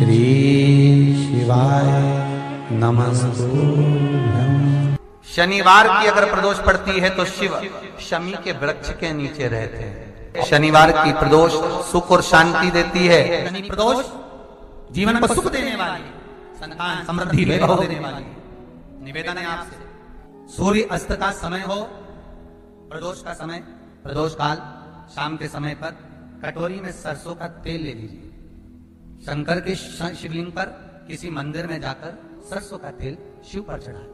श्री शिवाय नमस्तुभ्यं। शनिवार की अगर प्रदोष पड़ती है तो शिव शमी के वृक्ष के नीचे रहते हैं। शनिवार की प्रदोष सुख और शांति देती है। शनि प्रदोष जीवन को सुख देने वाली, संतान समृद्धि वैभव देने वाली। निवेदन है आपसे, सूर्य अस्त का समय हो, प्रदोष का समय, प्रदोष काल शाम के समय पर कटोरी में सरसों का तेल ले लीजिए। शंकर के शिवलिंग पर किसी मंदिर में जाकर सरसों का तेल शिव पर चढ़ाएं।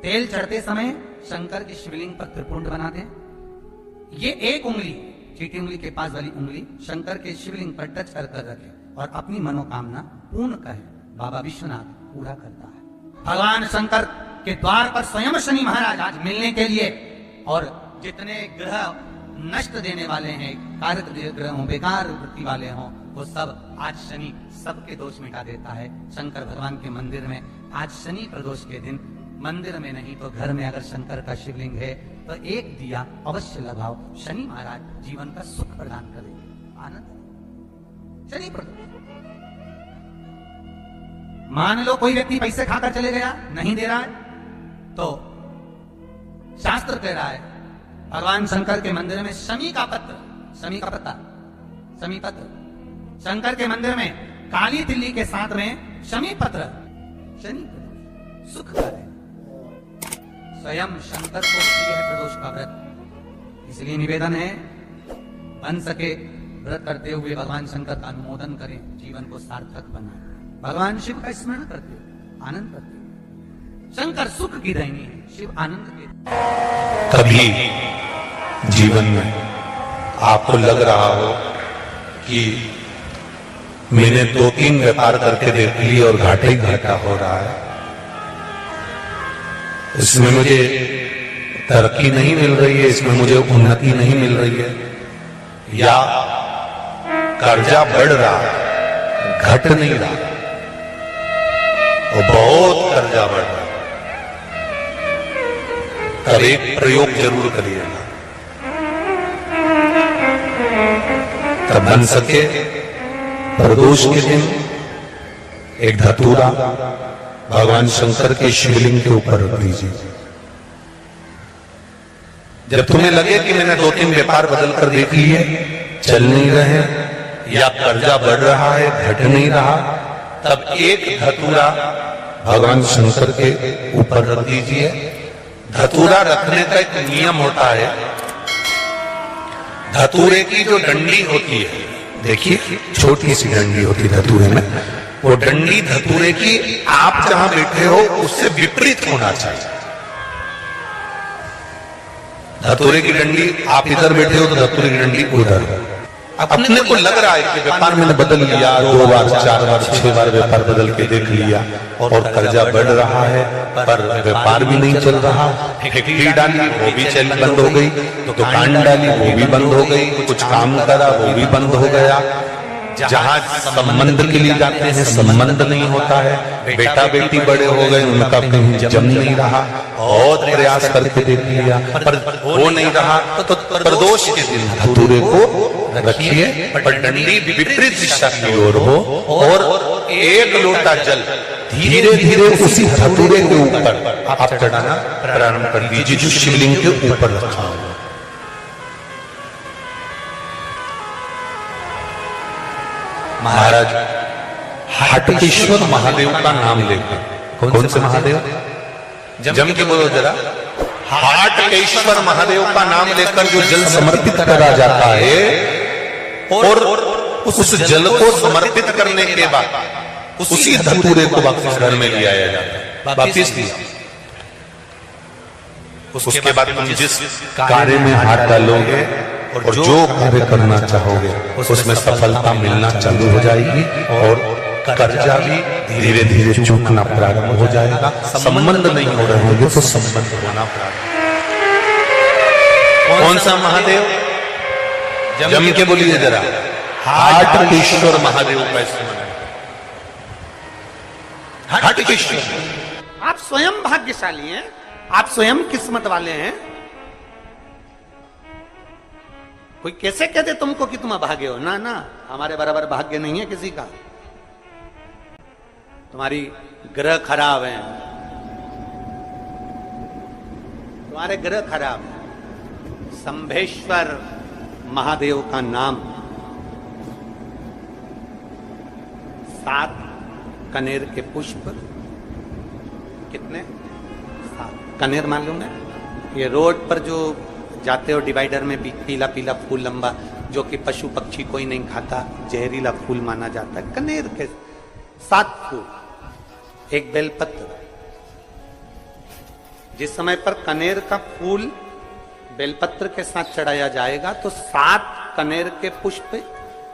तेल चढ़ते समय शंकर के शिवलिंग पर त्रिपुंड बना दें। ये एक उंगली, चीटी उंगली के पास वाली उंगली शंकर के शिवलिंग पर टच कर रखें और अपनी मनोकामना पूर्ण करें। बाबा विश्वनाथ पूरा करता है। भगवान शंकर के द्वार पर स्वयं शनि महाराज आज मिलने के लिए, और जितने ग्रह नष्ट देने वाले हैं, कारक ग्रह हों, बेकार वृत्ति वाले हों, वो सब आज शनि सबके दोष मिटा देता है। शंकर भगवान के मंदिर में आज शनि प्रदोष के दिन मंदिर में नहीं तो घर में अगर शंकर का शिवलिंग है तो एक दिया अवश्य लगाओ। शनि महाराज जीवन का सुख प्रदान करेंगे, आनंद। शनि प्रदोष मान लो कोई व्यक्ति पैसे खाकर चले गया, नहीं दे रहा है, तो शास्त्र कह रहा है भगवान शंकर के मंदिर में शमी का पत्र, शमी का पत्ता, शमी पत्र, शंकर के मंदिर में काली तिल्ली के साथ में शमी पत्र, शनि सुख का है। स्वयं शंकर को प्रिय है प्रदोष का व्रत, इसलिए निवेदन है बन सके व्रत करते हुए भगवान शंकर का अनुमोदन करें, जीवन को सार्थक बनाएं। भगवान शिव का स्मरण करते हो, आनंद करते हो। शंकर सुख की देनी है, शिव आनंद के। कभी जीवन में आपको लग रहा हो कि मैंने 2-3 व्यापार करके देख लिए और घाटा ही घाटा हो रहा है, इसमें मुझे तरक्की नहीं मिल रही है, इसमें मुझे उन्नति नहीं मिल रही है, या कर्जा बढ़ रहा है, घट नहीं रहा, और बहुत कर्जा बढ़ रहा है, तब एक प्रयोग जरूर करिएगा। तब बन सके प्रदोष के दिन एक धतूरा भगवान शंकर के शिवलिंग के ऊपर रख दीजिए। जब तुम्हें लगे कि मैंने 2-3 व्यापार बदल कर देख लिए, चल नहीं रहे, या कर्जा बढ़ रहा है, घट नहीं रहा, तब एक धतूरा भगवान शंकर के ऊपर रख दीजिए। धतूरा रखने का एक नियम होता है। धतूरे की जो डंडी होती है, देखिए छोटी सी डंडी होती है धतूरे में, वो डंडी धतूरे की आप जहां बैठे हो उससे विपरीत होना चाहिए। धतूरे की डंडी आप इधर बैठे हो तो धतूरे की डंडी उधर। अपने को लग रहा है कि व्यापार मैंने बदल लिया, 2 बार 4 बार 6 बार व्यापार बदल के देख लिया और कर्जा बढ़ रहा है, पर व्यापार भी नहीं चल रहा। फैक्ट्री डाली वो भी चल बंद हो गई, दुकान डाली वो भी बंद हो गई, कुछ काम करा वो भी बंद हो गया। जहां संबंध के लिए जाते हैं संबंध नहीं होता है, बेटा बेटी बड़े हो गए, उनका कहीं जम नहीं रहा, बहुत प्रयास करके देख लिया पर वो नहीं रहा। तो प्रदोष के दिन धतूरे को रखिए, पर डंडी विपरीत दिशा की ओर हो, और एक लोटा जल धीरे धीरे उसी धतूरे के ऊपर आप चढ़ाना प्रारंभ कर दीजिए जो शिवलिंग के ऊपर रखा हो। महाराज हाटकेश्वर महादेव का नाम लेकर, कौन से महादेव? जम के बोलो जरा। हाटकेश्वर महादेव का नाम लेकर जो जल समर्पित करा जाता है, और उस जल को समर्पित करने के बाद उसी धतूरे को वापस घर में ले आया जाता है, वापिस दिया। उसके बाद तुम जिस कार्य में हाथ डालोगे और जो कार्य करना चाहोगे उसमें सफलता मिलना चालू हो जाएगी, और कर्जा भी धीरे धीरे चूकना प्रारंभ हो जाएगा। संबंध नहीं हो रहे होंगे तो संबंध होना प्रारंभ। कौन सा महादेव? जम के बोलिए जरा। हाटकेश्वर महादेव का स्मरण। हाटकेश्वर। आप स्वयं भाग्यशाली हैं, आप स्वयं किस्मत वाले हैं। कोई कैसे कहते तुमको कि तुम अभागे हो? ना ना, हमारे बराबर भाग्य नहीं है किसी का। तुम्हारी ग्रह खराब है, तुम्हारे ग्रह खराब है। शंभेश्वर महादेव का नाम 7 कनेर के पुष्प, कितने 7 कनेर मालूम है? ये रोड पर जो जाते हो डिवाइडर में पीला पीला फूल लंबा, जो कि पशु पक्षी कोई नहीं खाता, जहरीला फूल माना जाता है। कनेर के 7 फूल, एक बेलपत्र। जिस समय पर कनेर का फूल बेलपत्र के साथ चढ़ाया जाएगा तो 7 कनेर के पुष्प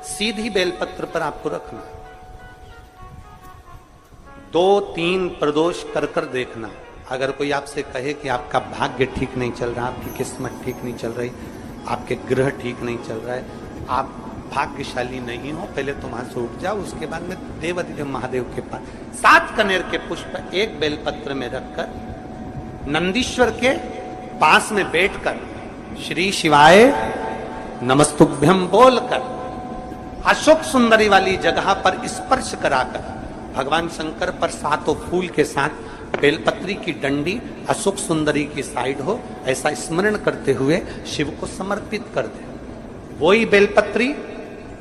सीधी बेलपत्र पर आपको रखना। 2-3 प्रदोष कर कर देखना। अगर कोई आपसे कहे कि आपका भाग्य ठीक नहीं चल रहा, आपकी किस्मत ठीक नहीं चल रही, आपके ग्रह ठीक नहीं चल रहा है, आप भाग्यशाली नहीं हो, पहले तुम वहां से उठ जाओ, उसके बाद में देवाधिदेव महादेव के पास 7 कनेर के पुष्प एक बेलपत्र में रखकर नंदीश्वर के पास में बैठकर श्री शिवाय नमस्तुभ्यम बोलकर अशोक सुंदरी वाली जगह पर स्पर्श कराकर भगवान शंकर पर 7 फूल के साथ बेलपत्री की डंडी अशोक सुंदरी की साइड हो, ऐसा स्मरण करते हुए शिव को समर्पित कर दे। वही बेलपत्री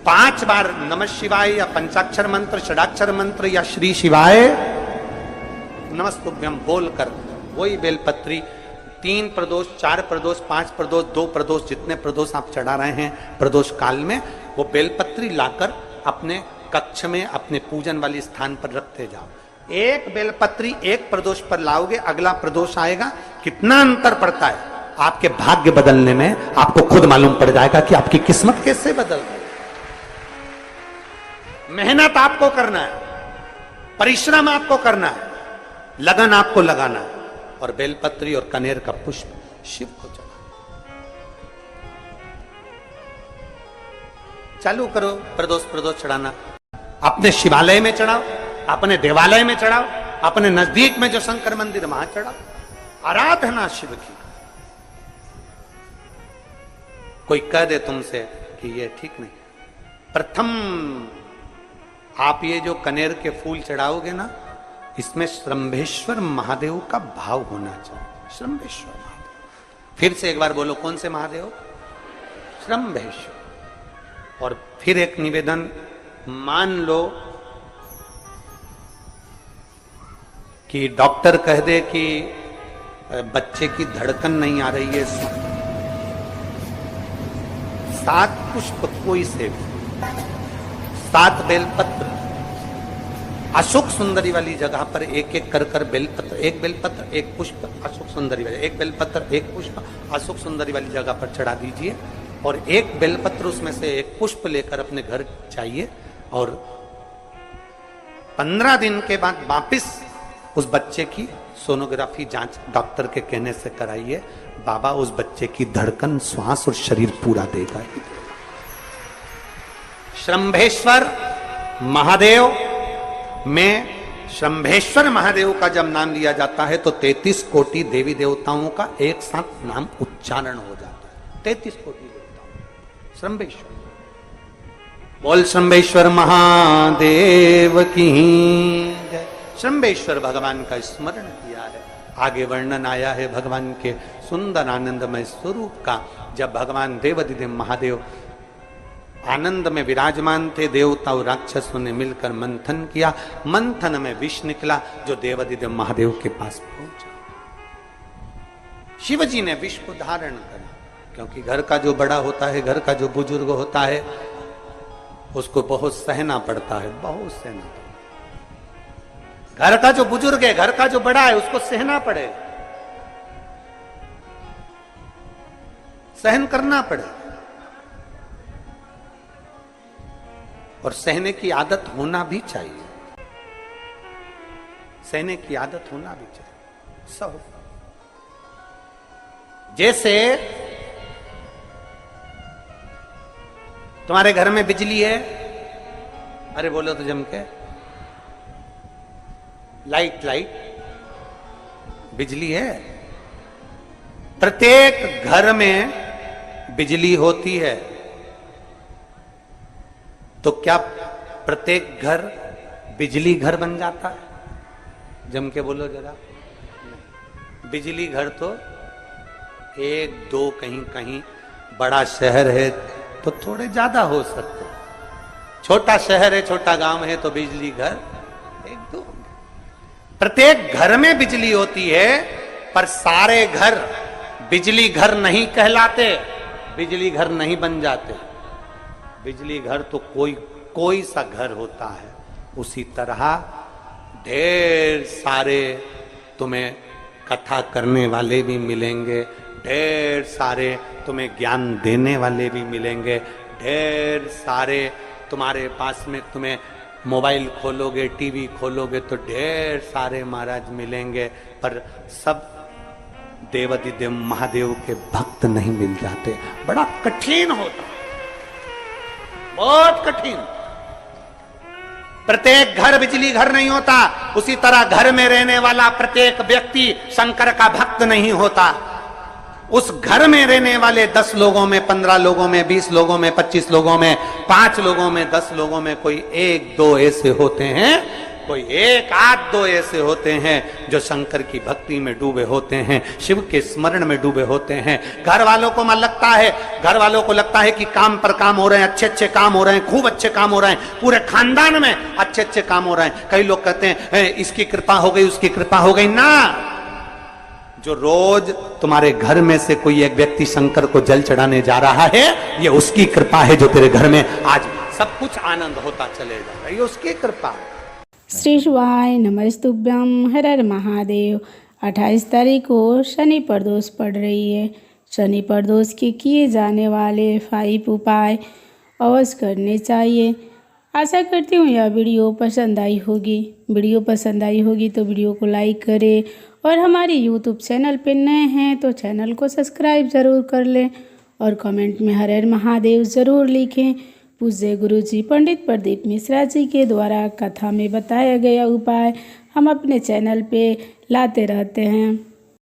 5 बार नमः शिवाय या पंचाक्षर मंत्र, षडाक्षर मंत्र या श्री शिवाय नमस्तुभ्यम बोलकर वही बेलपत्री 3 प्रदोष, 4 प्रदोष, 5 प्रदोष, 2 प्रदोष, जितने प्रदोष आप चढ़ा रहे हैं प्रदोष काल में, वो बेलपत्री लाकर अपने कक्ष में अपने पूजन वाले स्थान पर रखते जाओ। एक बेलपत्री एक प्रदोष पर लाओगे, अगला प्रदोष आएगा, कितना अंतर पड़ता है आपके भाग्य बदलने में, आपको खुद मालूम पड़ जाएगा कि आपकी किस्मत कैसे बदल गई। मेहनत आपको करना है, परिश्रम आपको करना है, लगन आपको लगाना है, और बेलपत्री और कनेर का पुष्प शिव को चढ़ा। चालू करो प्रदोष चढ़ाना। अपने शिवालय में चढ़ाओ, अपने देवालय में चढ़ाओ, अपने नजदीक में जो शंकर मंदिर वहां चढ़ाओ, आराधना शिव की। कोई कह दे तुमसे कि ये ठीक नहीं, प्रथम आप ये जो कनेर के फूल चढ़ाओगे ना, इसमें श्रंभेश्वर महादेव का भाव होना चाहिए। श्रंभेश्वर महादेव, फिर से एक बार बोलो, कौन से महादेव? श्रंभेश्वर। और फिर एक निवेदन, मान लो कि डॉक्टर कह दे कि बच्चे की धड़कन नहीं आ रही है, 7 पुष्प कोई से 7 बेलपत्र अशोक सुंदरी वाली जगह पर एक एक कर बेलपत्र, एक बेलपत्र एक पुष्प अशोक सुंदरी वाली, एक बेलपत्र एक पुष्प अशोक सुंदरी वाली जगह पर चढ़ा दीजिए, और एक बेलपत्र उसमें से एक पुष्प लेकर अपने घर चाहिए, और 15 दिन के बाद वापिस उस बच्चे की सोनोग्राफी जांच डॉक्टर के कहने से कराइए। बाबा उस बच्चे की धड़कन, श्वास और शरीर पूरा देगा। श्रंभेश्वर महादेव में श्रंभेश्वर महादेव का जब नाम लिया जाता है तो 33 कोटि देवी देवताओं का एक साथ नाम उच्चारण हो जाता है। 33 कोटि देवताओं। श्रंभेश्वर, बोल श्रंभेश्वर महादेव की जय। श्रंभेश्वर भगवान का स्मरण किया है। आगे वर्णन आया है भगवान के सुंदर आनंदमय स्वरूप का। जब भगवान देवाधिदेव महादेव आनंद में विराजमान थे, देवता और राक्षसों ने मिलकर मंथन किया, मंथन में विष निकला जो देवाधिदेव महादेव के पास पहुंचा। शिवजी ने विष को धारण करा, क्योंकि घर का जो बड़ा होता है, घर का जो बुजुर्ग होता है, उसको बहुत सहना पड़ता है, बहुत सहना पड़ता है। घर का जो बुजुर्ग है, घर का जो बड़ा है, उसको सहना पड़े, सहन करना पड़े, और सहने की आदत होना भी चाहिए। सहने की आदत होना भी चाहिए। सहो, जैसे तुम्हारे घर में बिजली है, अरे बोलो तो जम के, लाइट बिजली है। प्रत्येक घर में बिजली होती है, तो क्या प्रत्येक घर बिजली घर बन जाता है? जम के बोलो जरा। बिजली घर तो एक दो, कहीं कहीं बड़ा शहर है तो थोड़े ज्यादा हो सकते, छोटा शहर है, छोटा गांव है तो बिजली घर एक दो। प्रत्येक घर में बिजली होती है, पर सारे घर बिजली घर नहीं कहलाते, बिजली घर नहीं बन जाते। बिजली घर तो कोई सा घर होता है। उसी तरह ढेर सारे तुम्हें कथा करने वाले भी मिलेंगे, ढेर सारे तुम्हें ज्ञान देने वाले भी मिलेंगे, ढेर सारे तुम्हारे पास में, तुम्हें मोबाइल खोलोगे, टीवी खोलोगे तो ढेर सारे महाराज मिलेंगे, पर सब देवाधिदेव महादेव के भक्त नहीं मिल जाते। बड़ा कठिन होता, बहुत कठिन। प्रत्येक घर बिजली घर नहीं होता। उसी तरह घर में रहने वाला प्रत्येक व्यक्ति शंकर का भक्त नहीं होता। उस घर में रहने वाले 10 लोगों में, 15 लोगों में, 20 लोगों में, 25 लोगों में, 5 लोगों में, 10 लोगों में कोई 1-2 ऐसे होते हैं, कोई 1-8-2 ऐसे होते हैं जो शंकर की भक्ति में डूबे होते हैं, शिव के स्मरण में डूबे होते हैं। घर वालों को घर वालों को लगता है कि काम पर काम हो रहे हैं, अच्छे अच्छे काम हो रहे हैं, खूब अच्छे काम हो रहे हैं, पूरे खानदान में अच्छे अच्छे काम हो रहे हैं। कई लोग कहते हैं इसकी कृपा हो गई, उसकी कृपा हो गई। ना, जो रोज तुम्हारे घर में से कोई एक व्यक्ति शंकर को जल चढ़ाने जा रहा है, ये उसकी कृपा है जो तेरे घर में आज सब कुछ आनंद होता चले जा रहा है, ये उसकी कृपा है। श्री शिवाय नमस्तुभ्यम, हर हर महादेव। 28 तारीख को शनि प्रदोष पड़ रही है। शनि प्रदोष के किए जाने वाले 5 उपाय अवश्य करने चाहिए। आशा करती हूँ यह वीडियो पसंद आई होगी। वीडियो पसंद आई होगी तो वीडियो को लाइक करें, और हमारे यूट्यूब चैनल पर नए हैं तो चैनल को सब्सक्राइब ज़रूर कर लें, और कमेंट में हर हर महादेव ज़रूर लिखें। पूज्य गुरुजी पंडित प्रदीप मिश्रा जी के द्वारा कथा में बताया गया उपाय हम अपने चैनल पे लाते रहते हैं।